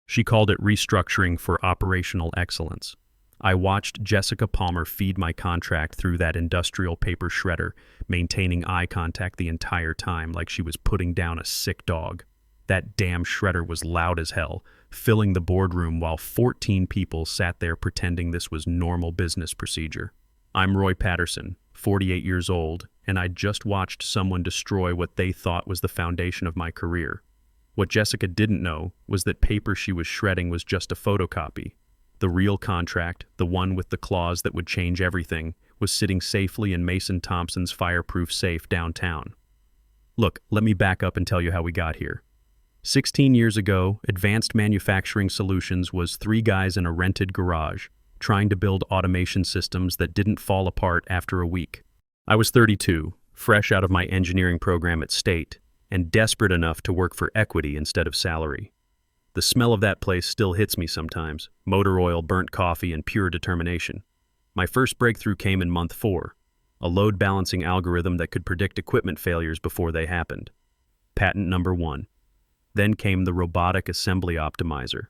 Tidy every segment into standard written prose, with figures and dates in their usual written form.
She called it restructuring for operational excellence. I watched Jessica Palmer feed my contract through that industrial paper shredder, maintaining eye contact the entire time like she was putting down a sick dog. That damn shredder was loud as hell, filling the boardroom while 14 people sat there pretending this was normal business procedure. I'm Roy Patterson, 48 years old, and I'd just watched someone destroy what they thought was the foundation of my career. What Jessica didn't know was that paper she was shredding was just a photocopy. The real contract, the one with the clause that would change everything, was sitting safely in Mason Thompson's fireproof safe downtown. Look, let me back up and tell you how we got here. 16 years ago, Advanced Manufacturing Solutions was 3 guys in a rented garage, trying to build automation systems that didn't fall apart after a week. I was 32, fresh out of my engineering program at State, and desperate enough to work for equity instead of salary. The smell of that place still hits me sometimes: motor oil, burnt coffee, and pure determination. My first breakthrough came in month 4, a load balancing algorithm that could predict equipment failures before they happened. Patent number 1. Then came the robotic assembly optimizer.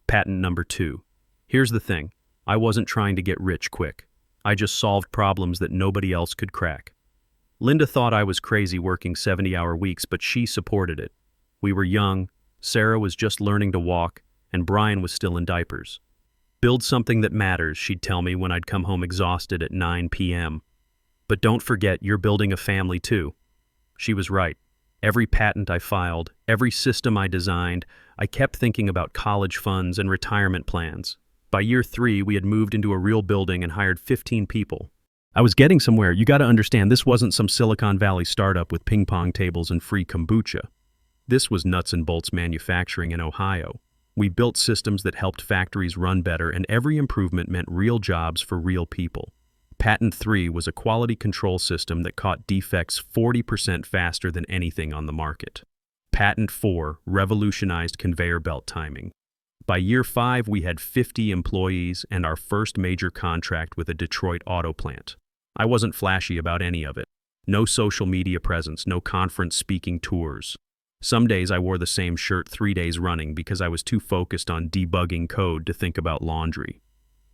Patent number 2. Here's the thing, I wasn't trying to get rich quick. I just solved problems that nobody else could crack. Linda thought I was crazy working 70-hour weeks, but she supported it. We were young, Sarah was just learning to walk, and Brian was still in diapers. Build something that matters, she'd tell me when I'd come home exhausted at 9 p.m. But don't forget, you're building a family too. She was right. Every patent I filed, every system I designed, I kept thinking about college funds and retirement plans. By year 3, we had moved into a real building and hired 15 people. I was getting somewhere. You gotta understand, this wasn't some Silicon Valley startup with ping pong tables and free kombucha. This was nuts and bolts manufacturing in Ohio. We built systems that helped factories run better, and every improvement meant real jobs for real people. Patent 3 was a quality control system that caught defects 40% faster than anything on the market. Patent 4 revolutionized conveyor belt timing. By year 5, we had 50 employees and our first major contract with a Detroit auto plant. I wasn't flashy about any of it. No social media presence, no conference speaking tours. Some days I wore the same shirt 3 days running because I was too focused on debugging code to think about laundry.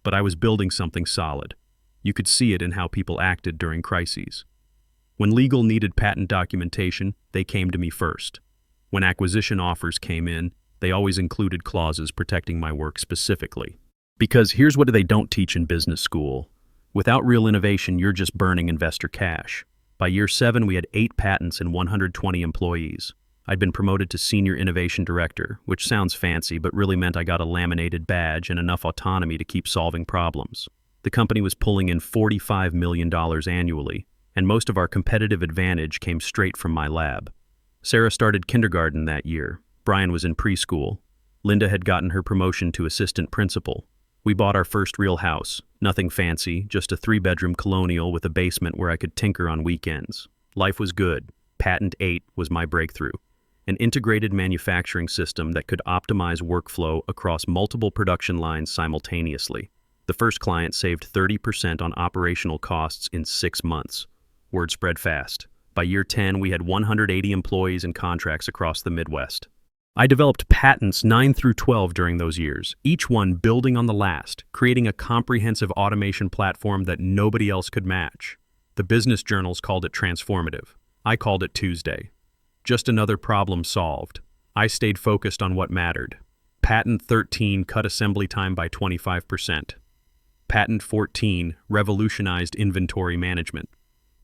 But I was building something solid. You could see it in how people acted during crises. When legal needed patent documentation, they came to me first. When acquisition offers came in, they always included clauses protecting my work specifically. Because here's what they don't teach in business school. Without real innovation, you're just burning investor cash. By year 7, we had 8 patents and 120 employees. I'd been promoted to Senior Innovation Director, which sounds fancy but really meant I got a laminated badge and enough autonomy to keep solving problems. The company was pulling in $45 million annually, and most of our competitive advantage came straight from my lab. Sarah started kindergarten that year. Brian was in preschool. Linda had gotten her promotion to assistant principal. We bought our first real house. Nothing fancy, just a 3-bedroom colonial with a basement where I could tinker on weekends. Life was good. Patent 8 was my breakthrough. An integrated manufacturing system that could optimize workflow across multiple production lines simultaneously. The first client saved 30% on operational costs in 6 months. Word spread fast. By year 10, we had 180 employees and contracts across the Midwest. I developed patents 9 through 12 during those years, each one building on the last, creating a comprehensive automation platform that nobody else could match. The business journals called it transformative. I called it Tuesday. Just another problem solved. I stayed focused on what mattered. Patent 13 cut assembly time by 25%. Patent 14 revolutionized inventory management.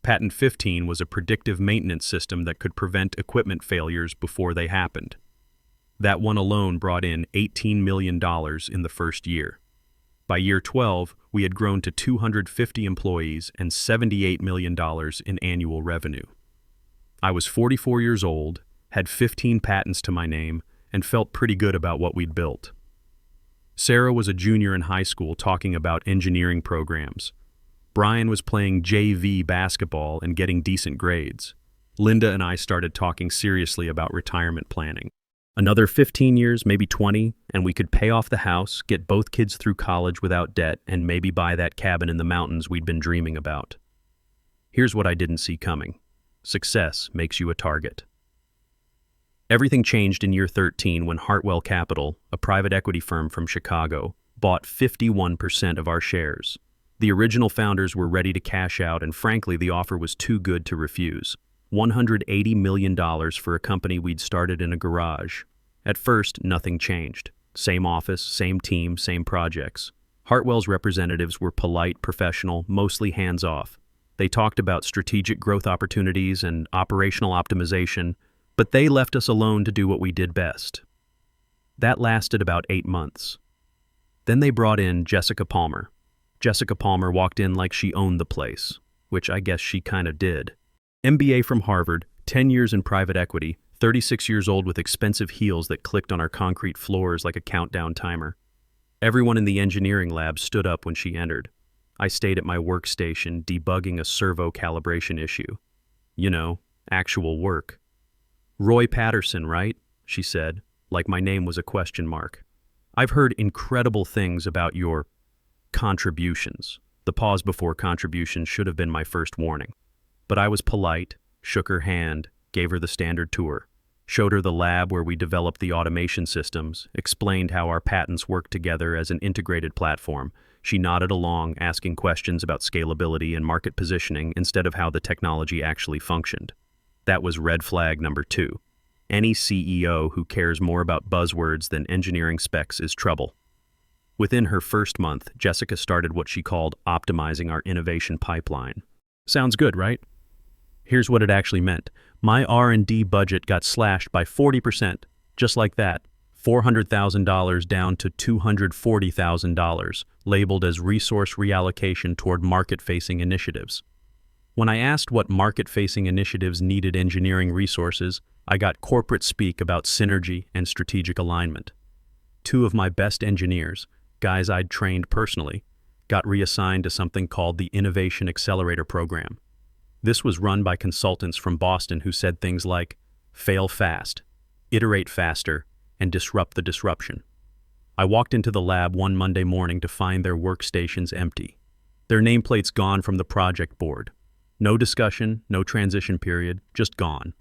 Patent 15 was a predictive maintenance system that could prevent equipment failures before they happened. That one alone brought in $18 million in the first year. By year 12, we had grown to 250 employees and $78 million in annual revenue. I was 44 years old, had 15 patents to my name, and felt pretty good about what we'd built. Sarah was a junior in high school talking about engineering programs. Brian was playing JV basketball and getting decent grades. Linda and I started talking seriously about retirement planning. Another 15 years, maybe 20, and we could pay off the house, get both kids through college without debt, and maybe buy that cabin in the mountains we'd been dreaming about. Here's what I didn't see coming. Success makes you a target. Everything changed in year 13 when Hartwell Capital, a private equity firm from Chicago, bought 51% of our shares. The original founders were ready to cash out, and frankly, the offer was too good to refuse. $180 million for a company we'd started in a garage. At first, nothing changed. Same office, same team, same projects. Hartwell's representatives were polite, professional, mostly hands-off. They talked about strategic growth opportunities and operational optimization, but they left us alone to do what we did best. That lasted about 8 months. Then they brought in Jessica Palmer. Jessica Palmer walked in like she owned the place, which I guess she kind of did. MBA from Harvard, 10 years in private equity, 36 years old with expensive heels that clicked on our concrete floors like a countdown timer. Everyone in the engineering lab stood up when she entered. I stayed at my workstation debugging a servo calibration issue. You know, actual work. "Roy Patterson, right?" she said, like my name was a question mark. "I've heard incredible things about your contributions." The pause before contributions should have been my first warning. But I was polite, shook her hand, gave her the standard tour, showed her the lab where we developed the automation systems, explained how our patents work together as an integrated platform. She nodded along, asking questions about scalability and market positioning instead of how the technology actually functioned. That was red flag number 2. Any CEO who cares more about buzzwords than engineering specs is trouble. Within her first month, Jessica started what she called optimizing our innovation pipeline. Sounds good, right? Here's what it actually meant. My R&D budget got slashed by 40%, just like that. $400,000 down to $240,000, labeled as resource reallocation toward market-facing initiatives. When I asked what market-facing initiatives needed engineering resources, I got corporate speak about synergy and strategic alignment. 2 of my best engineers, guys I'd trained personally, got reassigned to something called the Innovation Accelerator Program. This was run by consultants from Boston who said things like, fail fast, iterate faster, and disrupt the disruption. I walked into the lab one Monday morning to find their workstations empty. Their nameplates gone from the project board. No discussion, no transition period, just gone.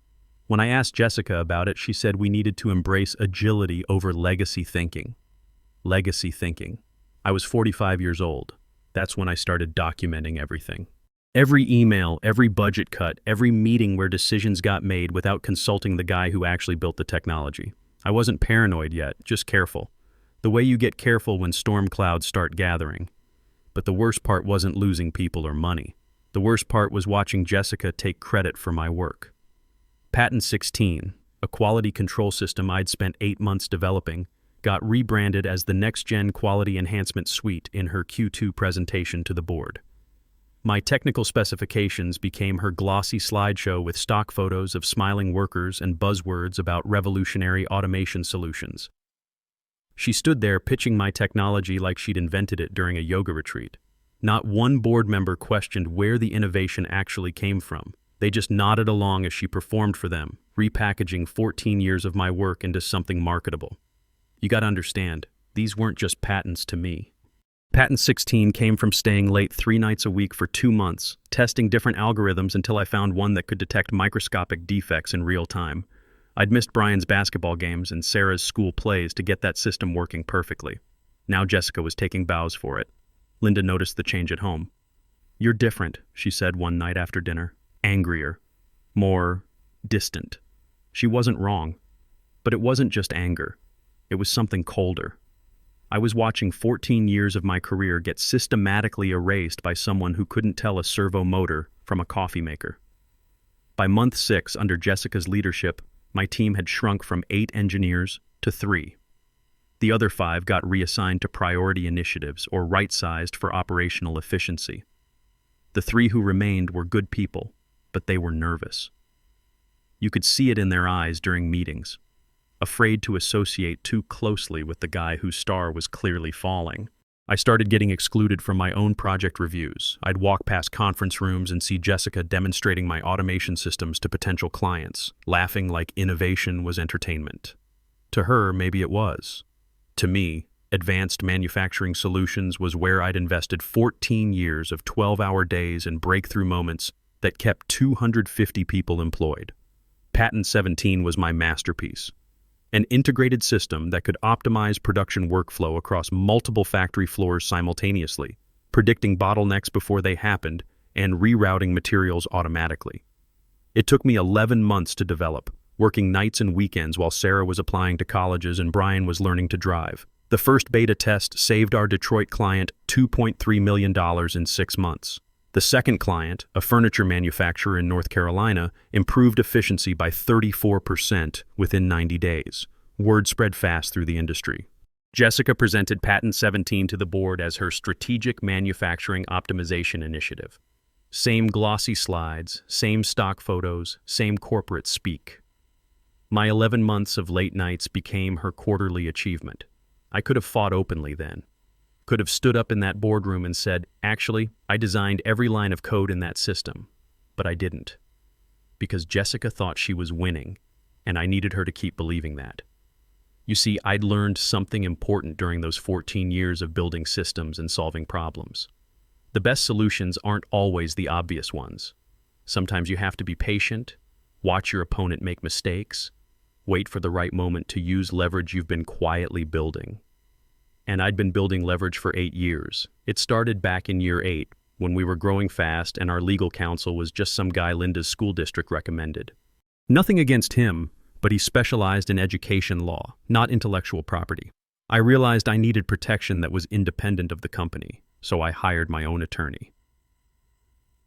When I asked Jessica about it, she said we needed to embrace agility over legacy thinking. Legacy thinking. I was 45 years old. That's when I started documenting everything. Every email, every budget cut, every meeting where decisions got made without consulting the guy who actually built the technology. I wasn't paranoid yet, just careful. The way you get careful when storm clouds start gathering. But the worst part wasn't losing people or money. The worst part was watching Jessica take credit for my work. Patent 16, a quality control system I'd spent 8 months developing, got rebranded as the Next Gen Quality Enhancement Suite in her Q2 presentation to the board. My technical specifications became her glossy slideshow with stock photos of smiling workers and buzzwords about revolutionary automation solutions. She stood there pitching my technology like she'd invented it during a yoga retreat. Not one board member questioned where the innovation actually came from. They just nodded along as she performed for them, repackaging 14 years of my work into something marketable. You gotta understand, these weren't just patents to me. Patent 16 came from staying late 3 nights a week for 2 months, testing different algorithms until I found one that could detect microscopic defects in real time. I'd missed Brian's basketball games and Sarah's school plays to get that system working perfectly. Now Jessica was taking bows for it. Linda noticed the change at home. "You're different," she said one night after dinner. Angrier. More distant. She wasn't wrong. But it wasn't just anger. It was something colder. I was watching 14 years of my career get systematically erased by someone who couldn't tell a servo motor from a coffee maker. By month 6, under Jessica's leadership, my team had shrunk from 8 engineers to 3. The other 5 got reassigned to priority initiatives or right-sized for operational efficiency. The 3 who remained were good people, but they were nervous. You could see it in their eyes during meetings. Afraid to associate too closely with the guy whose star was clearly falling. I started getting excluded from my own project reviews. I'd walk past conference rooms and see Jessica demonstrating my automation systems to potential clients, laughing like innovation was entertainment. To her, maybe it was. To me, advanced manufacturing solutions was where I'd invested 14 years of 12-hour days and breakthrough moments that kept 250 people employed. Patent 17 was my masterpiece. An integrated system that could optimize production workflow across multiple factory floors simultaneously, predicting bottlenecks before they happened, and rerouting materials automatically. It took me 11 months to develop, working nights and weekends while Sarah was applying to colleges and Brian was learning to drive. The first beta test saved our Detroit client $2.3 million in 6 months. The second client, a furniture manufacturer in North Carolina, improved efficiency by 34% within 90 days. Word spread fast through the industry. Jessica presented Patent 17 to the board as her strategic manufacturing optimization initiative. Same glossy slides, same stock photos, same corporate speak. My 11 months of late nights became her quarterly achievement. I could have fought openly then. Could have stood up in that boardroom and said, actually, I designed every line of code in that system. But I didn't. Because Jessica thought she was winning, and I needed her to keep believing that. You see, I'd learned something important during those 14 years of building systems and solving problems. The best solutions aren't always the obvious ones. Sometimes you have to be patient, watch your opponent make mistakes, wait for the right moment to use leverage you've been quietly building. And I'd been building leverage for 8 years. It started back in year 8, when we were growing fast and our legal counsel was just some guy Linda's school district recommended. Nothing against him, but he specialized in education law, not intellectual property. I realized I needed protection that was independent of the company, so I hired my own attorney.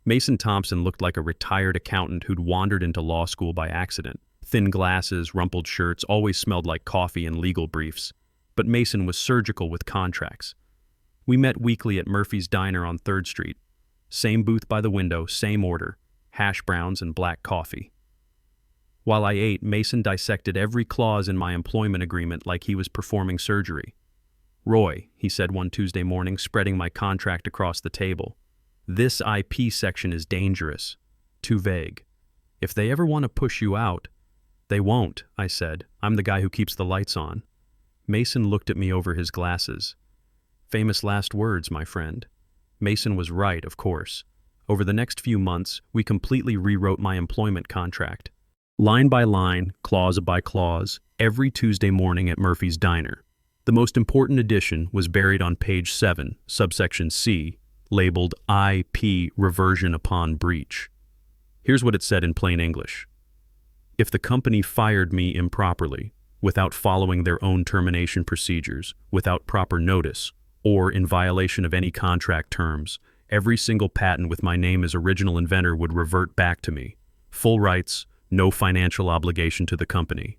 Mason Thompson looked like a retired accountant who'd wandered into law school by accident. Thin glasses, rumpled shirts, always smelled like coffee and legal briefs. But Mason was surgical with contracts. We met weekly at Murphy's Diner on 3rd Street. Same booth by the window, same order, hash browns and black coffee. While I ate, Mason dissected every clause in my employment agreement like he was performing surgery. "Roy," he said one Tuesday morning, spreading my contract across the table, "this IP section is dangerous, too vague. If they ever want to push you out—" "They won't," I said. "I'm the guy who keeps the lights on." Mason looked at me over his glasses. Famous last words, my friend. Mason was right, of course. Over the next few months, we completely rewrote my employment contract. Line by line, clause by clause, every Tuesday morning at Murphy's Diner. The most important addition was buried on page 7, subsection C, labeled IP reversion upon breach. Here's what it said in plain English. If the company fired me improperly, without following their own termination procedures, without proper notice, or in violation of any contract terms, every single patent with my name as original inventor would revert back to me. Full rights, no financial obligation to the company.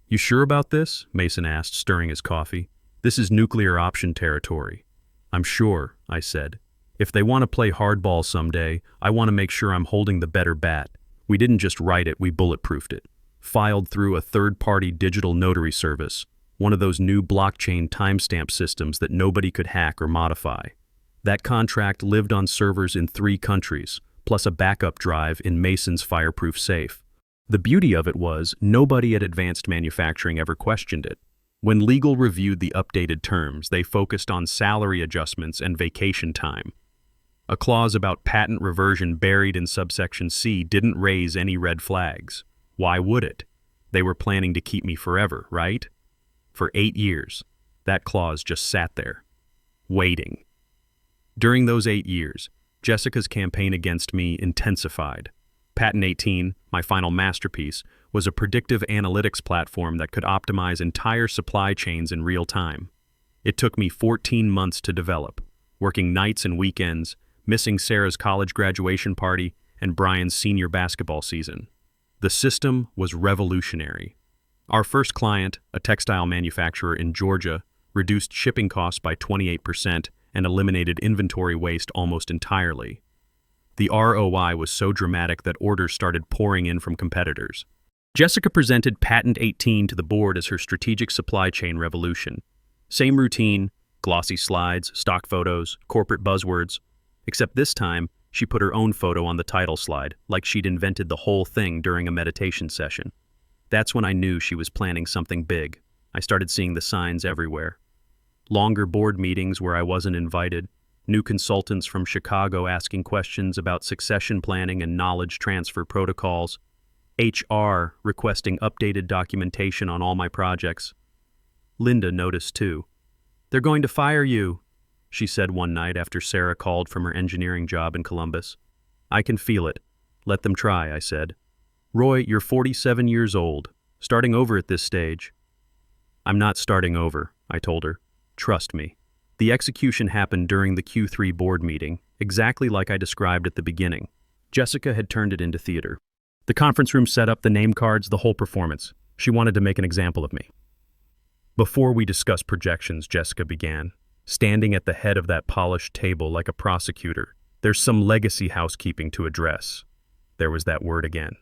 "You sure about this?" Mason asked, stirring his coffee. "This is nuclear option territory." "I'm sure," I said. "If they want to play hardball someday, I want to make sure I'm holding the better bat. We didn't just write it, we bulletproofed it. Filed through a third-party digital notary service, one of those new blockchain timestamp systems that nobody could hack or modify. That contract lived on servers in 3 countries, plus a backup drive in Mason's fireproof safe. The beauty of it was, nobody at Advanced Manufacturing ever questioned it. When legal reviewed the updated terms, they focused on salary adjustments and vacation time. A clause about patent reversion buried in subsection C didn't raise any red flags. Why would it? They were planning to keep me forever, right? For 8 years, that clause just sat there, waiting. During those 8 years, Jessica's campaign against me intensified. Patent 18, my final masterpiece, was a predictive analytics platform that could optimize entire supply chains in real time. It took me 14 months to develop, working nights and weekends, missing Sarah's college graduation party and Brian's senior basketball season. The system was revolutionary. Our first client, a textile manufacturer in Georgia, reduced shipping costs by 28% and eliminated inventory waste almost entirely. The ROI was so dramatic that orders started pouring in from competitors. Jessica presented Patent 18 to the board as her strategic supply chain revolution. Same routine, glossy slides, stock photos, corporate buzzwords, except this time, she put her own photo on the title slide, like she'd invented the whole thing during a meditation session. That's when I knew she was planning something big. I started seeing the signs everywhere. Longer board meetings where I wasn't invited, new consultants from Chicago asking questions about succession planning and knowledge transfer protocols, HR requesting updated documentation on all my projects. Linda noticed too. "They're going to fire you," she said one night after Sarah called from her engineering job in Columbus. "I can feel it. Let them try," I said. "Roy, you're 47 years old. Starting over at this stage." "I'm not starting over," I told her. "Trust me." The execution happened during the Q3 board meeting, exactly like I described at the beginning. Jessica had turned it into theater. The conference room set up, the name cards, the whole performance. She wanted to make an example of me. "Before we discuss projections," Jessica began, standing at the head of that polished table like a prosecutor, "there's some legacy housekeeping to address." There was that word again.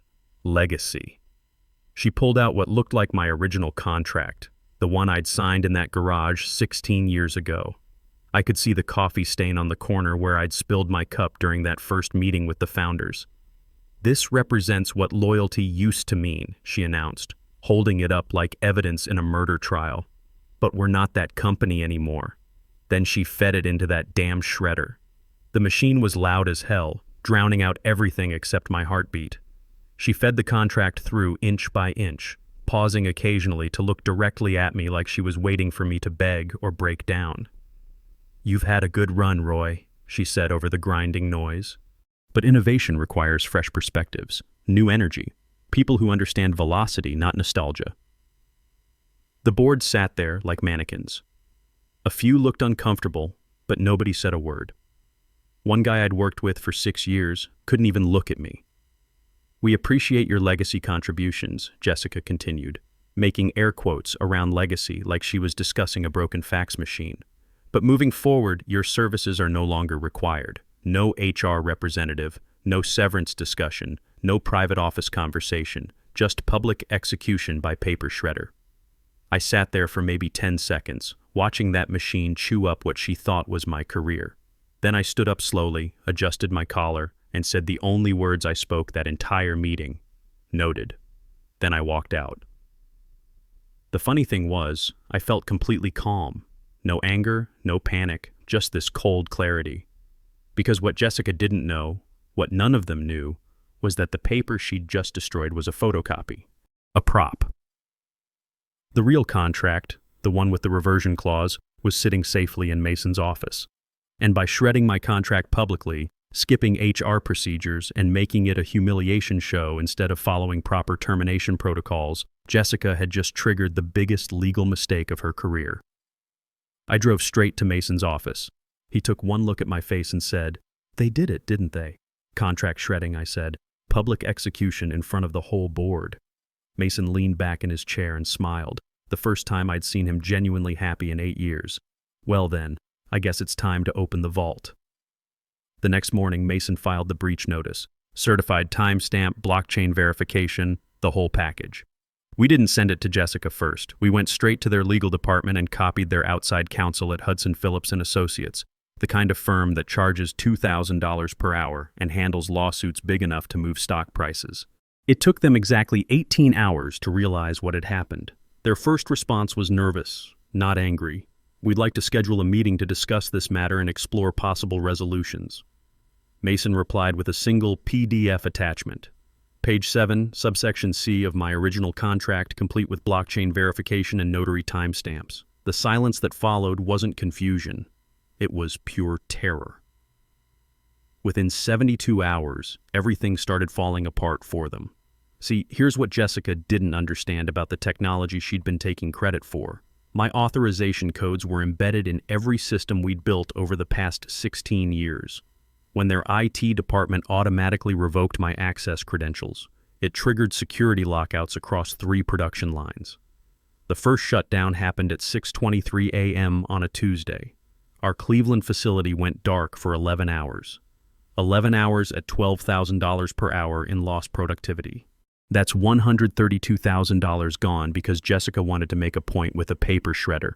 Legacy. She pulled out what looked like my original contract, the one I'd signed in that garage 16 years ago. I could see the coffee stain on the corner where I'd spilled my cup during that first meeting with the founders. "This represents what loyalty used to mean," she announced, holding it up like evidence in a murder trial. "But we're not that company anymore." Then she fed it into that damn shredder. The machine was loud as hell, drowning out everything except my heartbeat. She fed the contract through inch by inch, pausing occasionally to look directly at me like she was waiting for me to beg or break down. "You've had a good run, Roy," she said over the grinding noise. "But innovation requires fresh perspectives, new energy, people who understand velocity, not nostalgia." The board sat there like mannequins. A few looked uncomfortable, but nobody said a word. One guy I'd worked with for 6 years couldn't even look at me. "We appreciate your legacy contributions," Jessica continued, making air quotes around legacy like she was discussing a broken fax machine. "But moving forward, your services are no longer required. No HR representative, no severance discussion, no private office conversation, just public execution by paper shredder." I sat there for maybe 10 seconds, watching that machine chew up what she thought was my career. Then I stood up slowly, adjusted my collar, and said the only words I spoke that entire meeting. "Noted." Then I walked out. The funny thing was, I felt completely calm. No anger, no panic, just this cold clarity. Because what Jessica didn't know, what none of them knew, was that the paper she'd just destroyed was a photocopy. A prop. The real contract, the one with the reversion clause, was sitting safely in Mason's office. And by shredding my contract publicly, skipping HR procedures, and making it a humiliation show instead of following proper termination protocols, Jessica had just triggered the biggest legal mistake of her career. I drove straight to Mason's office. He took one look at my face and said, "They did it, didn't they?" "Contract shredding," I said. "Public execution in front of the whole board." Mason leaned back in his chair and smiled, the first time I'd seen him genuinely happy in 8 years. "Well then, I guess it's time to open the vault." The next morning, Mason filed the breach notice. Certified timestamp, blockchain verification, the whole package. We didn't send it to Jessica first. We went straight to their legal department and copied their outside counsel at Hudson Phillips and Associates, the kind of firm that charges $2,000 per hour and handles lawsuits big enough to move stock prices. It took them exactly 18 hours to realize what had happened. Their first response was nervous, not angry. "We'd like to schedule a meeting to discuss this matter and explore possible resolutions." Mason replied with a single PDF attachment. Page 7, subsection C of my original contract, complete with blockchain verification and notary timestamps. The silence that followed wasn't confusion. It was pure terror. Within 72 hours, everything started falling apart for them. See, here's what Jessica didn't understand about the technology she'd been taking credit for. My authorization codes were embedded in every system we'd built over the past 16 years. When their IT department automatically revoked my access credentials, it triggered security lockouts across 3 production lines. The first shutdown happened at 6:23 a.m. on a Tuesday. Our Cleveland facility went dark for 11 hours. 11 hours at $12,000 per hour in lost productivity. That's $132,000 gone because Jessica wanted to make a point with a paper shredder.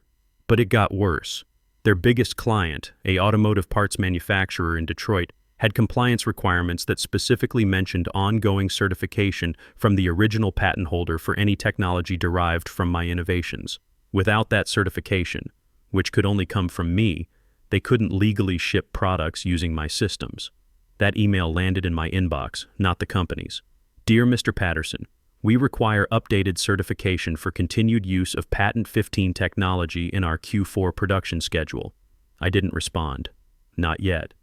But it got worse. Their biggest client, an automotive parts manufacturer in Detroit, had compliance requirements that specifically mentioned ongoing certification from the original patent holder for any technology derived from my innovations. Without that certification, which could only come from me, they couldn't legally ship products using my systems. That email landed in my inbox, not the company's. Dear Mr. Patterson, we require updated certification for continued use of Patent 15 technology in our Q4 production schedule. I didn't respond. Not yet.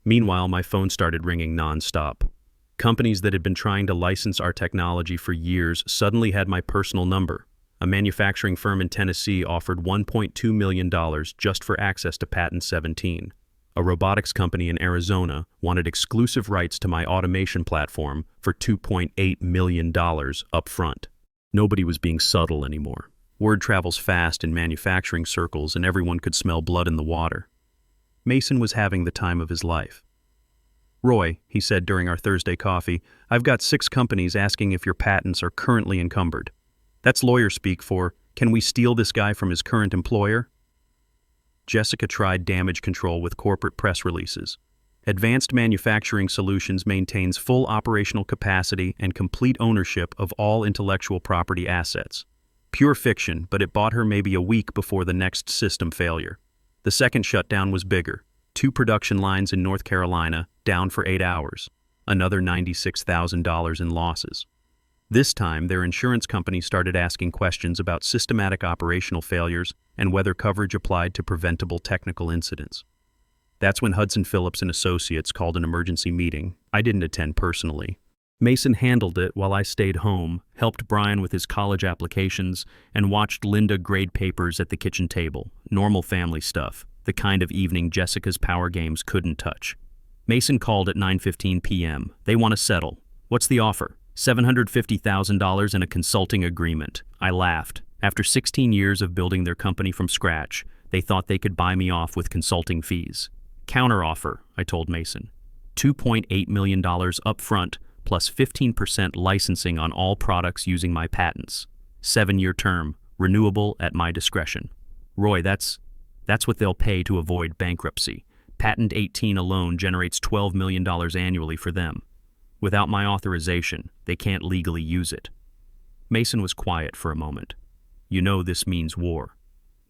Meanwhile, my phone started ringing nonstop. Companies that had been trying to license our technology for years suddenly had my personal number. A manufacturing firm in Tennessee offered $1.2 million just for access to Patent 17. A robotics company in Arizona wanted exclusive rights to my automation platform for $2.8 million up front. Nobody was being subtle anymore. Word travels fast in manufacturing circles, and everyone could smell blood in the water. Mason was having the time of his life. Roy, he said during our Thursday coffee, I've got 6 companies asking if your patents are currently encumbered. That's lawyer speak for, can we steal this guy from his current employer? Jessica tried damage control with corporate press releases. Advanced Manufacturing Solutions maintains full operational capacity and complete ownership of all intellectual property assets. Pure fiction, but it bought her maybe a week before the next system failure. The second shutdown was bigger. 2 production lines in North Carolina, down for 8 hours. Another $96,000 in losses. This time, their insurance company started asking questions about systematic operational failures and whether coverage applied to preventable technical incidents. That's when Hudson Phillips and Associates called an emergency meeting. I didn't attend personally. Mason handled it while I stayed home, helped Brian with his college applications, and watched Linda grade papers at the kitchen table. Normal family stuff, the kind of evening Jessica's power games couldn't touch. Mason called at 9:15 p.m. They want to settle. What's the offer? $750,000 in a consulting agreement. I laughed. After 16 years of building their company from scratch, they thought they could buy me off with consulting fees. Counteroffer, I told Mason. $2.8 million up front, plus 15% licensing on all products using my patents. 7-year term, renewable at my discretion. Roy, that's what they'll pay to avoid bankruptcy. Patent 18 alone generates $12 million annually for them. Without my authorization, they can't legally use it. Mason was quiet for a moment. You know this means war.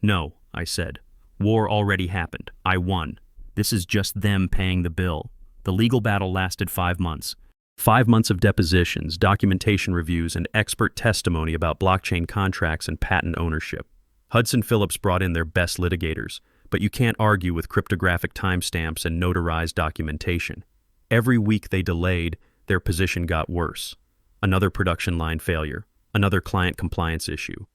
No, I said. War already happened. I won. This is just them paying the bill. The legal battle lasted 5 months. 5 months of depositions, documentation reviews, and expert testimony about blockchain contracts and patent ownership. Hudson Phillips brought in their best litigators, but you can't argue with cryptographic timestamps and notarized documentation. Every week they delayed, their position got worse. Another production line failure, another client compliance issue.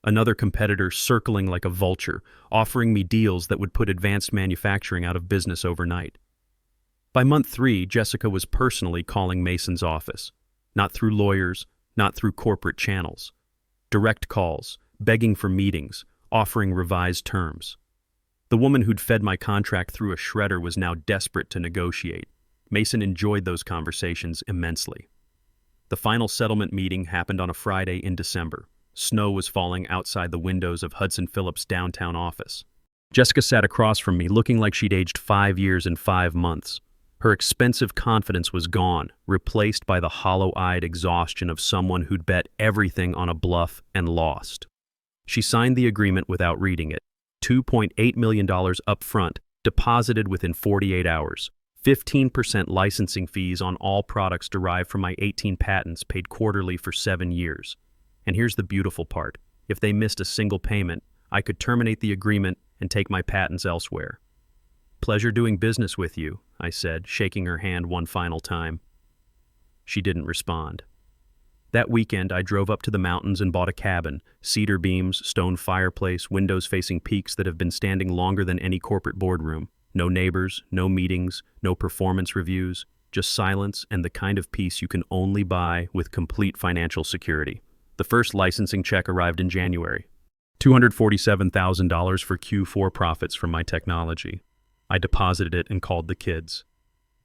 Another competitor circling like a vulture, offering me deals that would put advanced manufacturing out of business overnight. By month 3, Jessica was personally calling Mason's office. Not through lawyers, not through corporate channels. Direct calls, begging for meetings, offering revised terms. The woman who'd fed my contract through a shredder was now desperate to negotiate. Mason enjoyed those conversations immensely. The final settlement meeting happened on a Friday in December. Snow was falling outside the windows of Hudson Phillips' downtown office. Jessica sat across from me, looking like she'd aged 5 years and 5 months. Her expensive confidence was gone, replaced by the hollow-eyed exhaustion of someone who'd bet everything on a bluff and lost. She signed the agreement without reading it. $2.8 million up front, deposited within 48 hours. 15% licensing fees on all products derived from my 18 patents paid quarterly for 7 years. And here's the beautiful part. If they missed a single payment, I could terminate the agreement and take my patents elsewhere. Pleasure doing business with you, I said, shaking her hand one final time. She didn't respond. That weekend, I drove up to the mountains and bought a cabin, cedar beams, stone fireplace, windows facing peaks that have been standing longer than any corporate boardroom. No neighbors, no meetings, no performance reviews, just silence and the kind of peace you can only buy with complete financial security. The first licensing check arrived in January. $247,000 for Q4 profits from my technology. I deposited it and called the kids.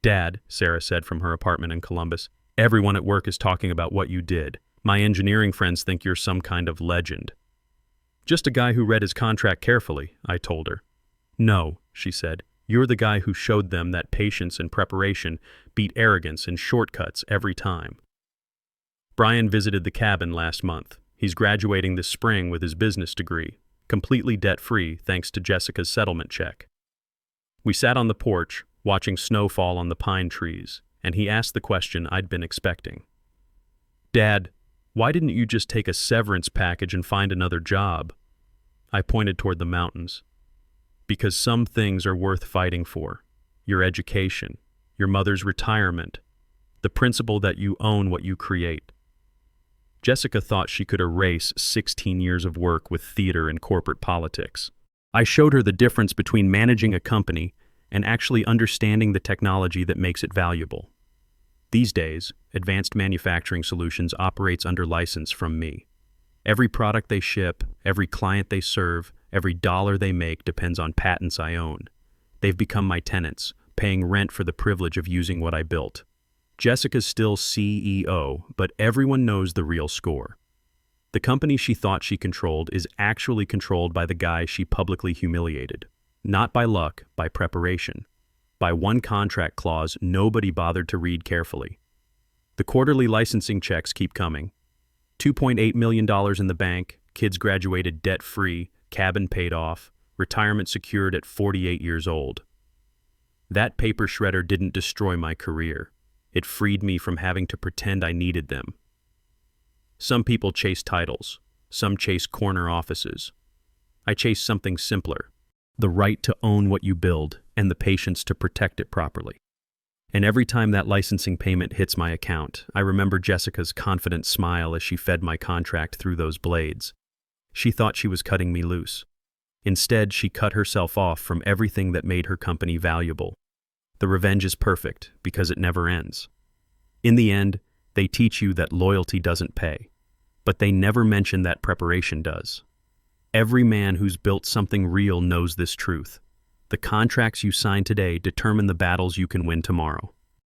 Dad, Sarah said from her apartment in Columbus, everyone at work is talking about what you did. My engineering friends think you're some kind of legend. Just a guy who read his contract carefully, I told her. No, she said. You're the guy who showed them that patience and preparation beat arrogance and shortcuts every time. Brian visited the cabin last month. He's graduating this spring with his business degree, completely debt-free thanks to Jessica's settlement check. We sat on the porch, watching snow fall on the pine trees, and he asked the question I'd been expecting. Dad, why didn't you just take a severance package and find another job? I pointed toward the mountains. Because some things are worth fighting for. Your education, your mother's retirement, the principle that you own what you create. Jessica thought she could erase 16 years of work with theater and corporate politics. I showed her the difference between managing a company and actually understanding the technology that makes it valuable. These days, Advanced Manufacturing Solutions operates under license from me. Every product they ship, every client they serve, every dollar they make depends on patents I own. They've become my tenants, paying rent for the privilege of using what I built. Jessica's still CEO, but everyone knows the real score. The company she thought she controlled is actually controlled by the guy she publicly humiliated. Not by luck, by preparation. By one contract clause nobody bothered to read carefully. The quarterly licensing checks keep coming. $2.8 million in the bank, kids graduated debt-free, cabin paid off, retirement secured at 48 years old. That paper shredder didn't destroy my career. It freed me from having to pretend I needed them. Some people chase titles. Some chase corner offices. I chase something simpler. The right to own what you build and the patience to protect it properly. And every time that licensing payment hits my account, I remember Jessica's confident smile as she fed my contract through those blades. She thought she was cutting me loose. Instead, she cut herself off from everything that made her company valuable. The revenge is perfect because it never ends. In the end, they teach you that loyalty doesn't pay, but they never mention that preparation does. Every man who's built something real knows this truth. The contracts you sign today determine the battles you can win tomorrow.